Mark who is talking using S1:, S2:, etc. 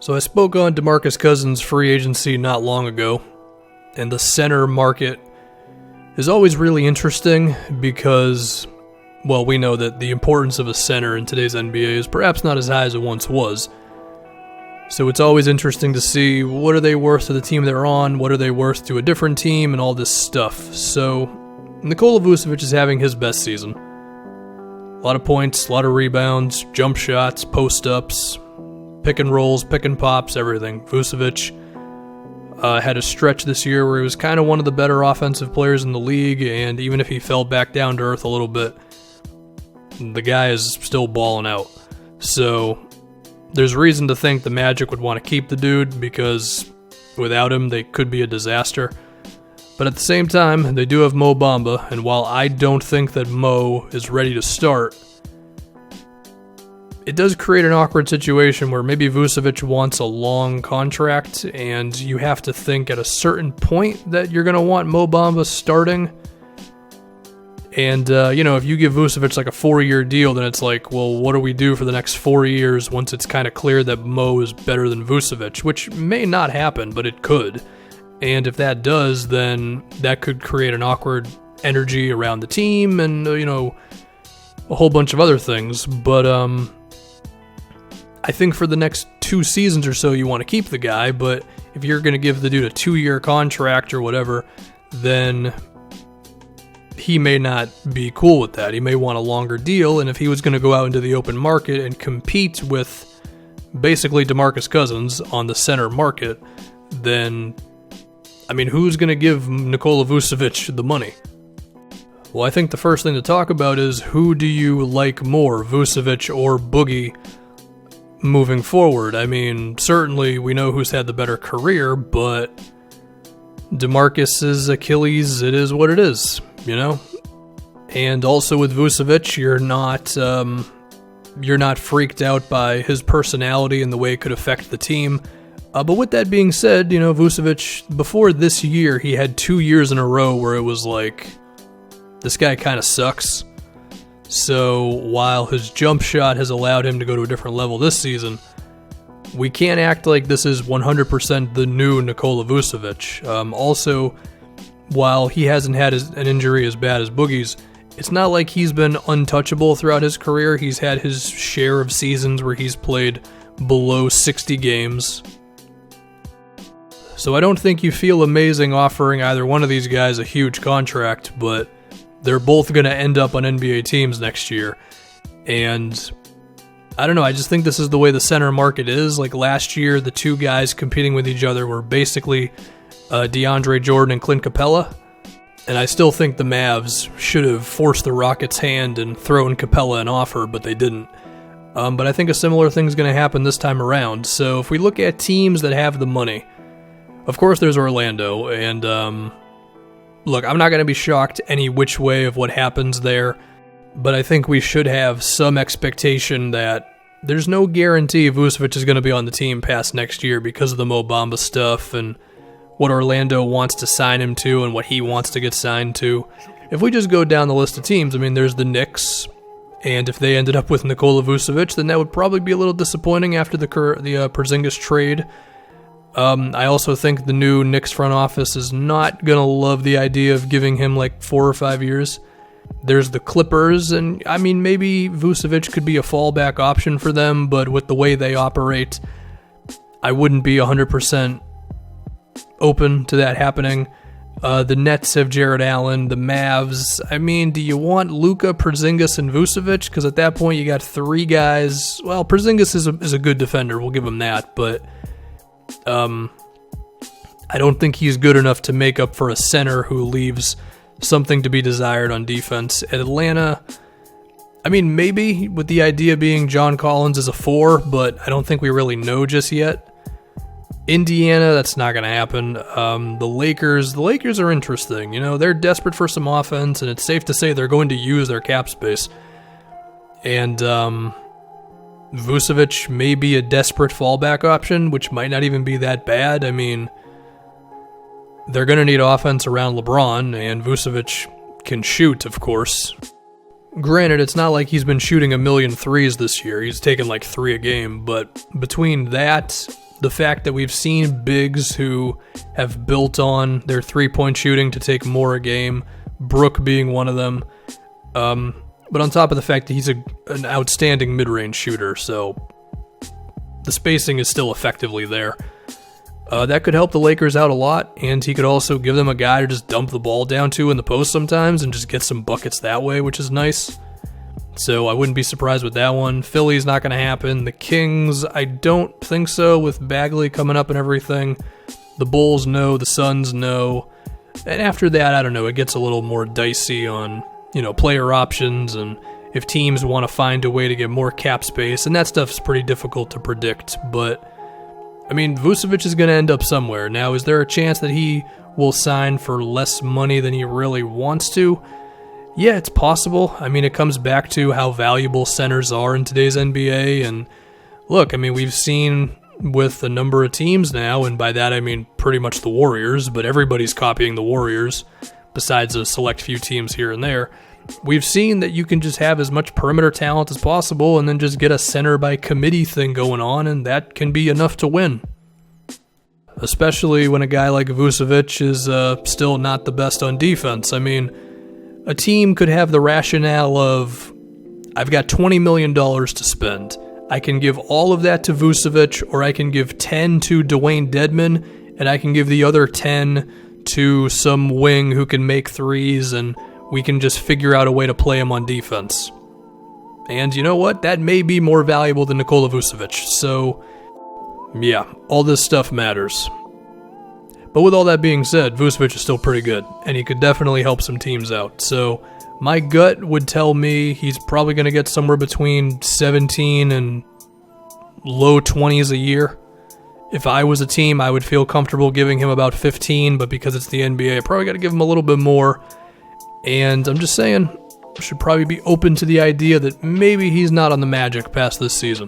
S1: So I spoke on DeMarcus Cousins' free agency not long ago, and the center market is always really interesting because, well, we know that the importance of a center in today's NBA is perhaps not as high as it once was. So it's always interesting to see what are they worth to the team they're on, what are they worth to a different team, and all this stuff. So Nikola Vucevic is having his best season. A lot of points, a lot of rebounds, jump shots, post-ups, pick and rolls, pick and pops, everything. Vucevic had a stretch this year where he was kind of one of the better offensive players in the league, and even if he fell back down to earth a little bit, the guy is still balling out. So there's reason to think the Magic would want to keep the dude because without him they could be a disaster. But at the same time, they do have Mo Bamba, and while I don't think that Mo is ready to start, it does create an awkward situation where maybe Vucevic wants a long contract, and you have to think at a certain point that you're going to want Mo Bamba starting. And, if you give Vucevic like a 4-year deal, then it's like, well, what do we do for the next 4 years once it's kind of clear that Mo is better than Vucevic, which may not happen, but it could. And if that does, then that could create an awkward energy around the team and, a whole bunch of other things. But, I think for the next 2 seasons or so, you want to keep the guy, but if you're going to give the dude a 2-year contract or whatever, then he may not be cool with that. He may want a longer deal, and if he was going to go out into the open market and compete with basically DeMarcus Cousins on the center market, then, who's going to give Nikola Vucevic the money? Well, I think the first thing to talk about is who do you like more, Vucevic or Boogie, moving forward? Certainly we know who's had the better career, but DeMarcus's Achilles, it is what it is, And also with Vucevic, you're not freaked out by his personality and the way it could affect the team. But with that being said, Vucevic, before this year, he had 2 years in a row where it was like, this guy kind of sucks. So while his jump shot has allowed him to go to a different level this season, we can't act like this is 100% the new Nikola Vucevic. Also, while he hasn't had an injury as bad as Boogie's, it's not like he's been untouchable throughout his career. He's had his share of seasons where he's played below 60 games. So I don't think you feel amazing offering either one of these guys a huge contract, but they're both going to end up on NBA teams next year. And I don't know, I just think this is the way the center market is. Like last year, the two guys competing with each other were basically DeAndre Jordan and Clint Capella. And I still think the Mavs should have forced the Rockets' hand and thrown Capella an offer, but they didn't. But I think a similar thing's going to happen this time around. So if we look at teams that have the money, of course there's Orlando, and look, I'm not going to be shocked any which way of what happens there, but I think we should have some expectation that there's no guarantee Vucevic is going to be on the team past next year because of the Mo Bamba stuff and what Orlando wants to sign him to and what he wants to get signed to. If we just go down the list of teams, there's the Knicks, and if they ended up with Nikola Vucevic, then that would probably be a little disappointing after the Porzingis trade. I also think the new Knicks front office is not going to love the idea of giving him like 4 or 5 years. There's the Clippers, and maybe Vucevic could be a fallback option for them, but with the way they operate, I wouldn't be 100% open to that happening. The Nets have Jared Allen. The Mavs, do you want Luka, Porzingis, and Vucevic? Because at that point you got 3 guys. Well, Porzingis is a good defender, we'll give him that, but I don't think he's good enough to make up for a center who leaves something to be desired on defense. At Atlanta, maybe with the idea being John Collins is a 4, but I don't think we really know just yet. Indiana, that's not going to happen. The Lakers are interesting. They're desperate for some offense, and it's safe to say they're going to use their cap space. And Vucevic may be a desperate fallback option, which might not even be that bad. They're going to need offense around LeBron, and Vucevic can shoot, of course. Granted, it's not like he's been shooting a million threes this year. He's taken like 3 a game, but between that the fact that we've seen bigs who have built on their three-point shooting to take more a game, Brook being one of them, but on top of the fact that he's an outstanding mid-range shooter, so the spacing is still effectively there. That could help the Lakers out a lot, and he could also give them a guy to just dump the ball down to in the post sometimes and just get some buckets that way, which is nice. So I wouldn't be surprised with that one. Philly's not going to happen. The Kings, I don't think so, with Bagley coming up and everything. The Bulls, no. The Suns, no. And after that, I don't know, it gets a little more dicey on, player options and if teams want to find a way to get more cap space, and that stuff's pretty difficult to predict, but Vucevic is going to end up somewhere. Now, is there a chance that he will sign for less money than he really wants to? Yeah, it's possible. It comes back to how valuable centers are in today's NBA, and look, we've seen with a number of teams now, and by that I mean pretty much the Warriors, but everybody's copying the Warriors, besides a select few teams here and there. We've seen that you can just have as much perimeter talent as possible and then just get a center by committee thing going on, and that can be enough to win. Especially when a guy like Vucevic is still not the best on defense. A team could have the rationale of, I've got $20 million to spend. I can give all of that to Vucevic, or I can give 10 to Dwayne Dedmon, and I can give the other 10 to some wing who can make threes, and we can just figure out a way to play him on defense. And you know what? That may be more valuable than Nikola Vucevic. So, yeah, all this stuff matters. But with all that being said, Vucevic is still pretty good, and he could definitely help some teams out. So, my gut would tell me he's probably going to get somewhere between 17 and low 20s a year. If I was a team, I would feel comfortable giving him about 15, but because it's the NBA, I probably got to give him a little bit more. And I'm just saying, should probably be open to the idea that maybe he's not on the Magic past this season.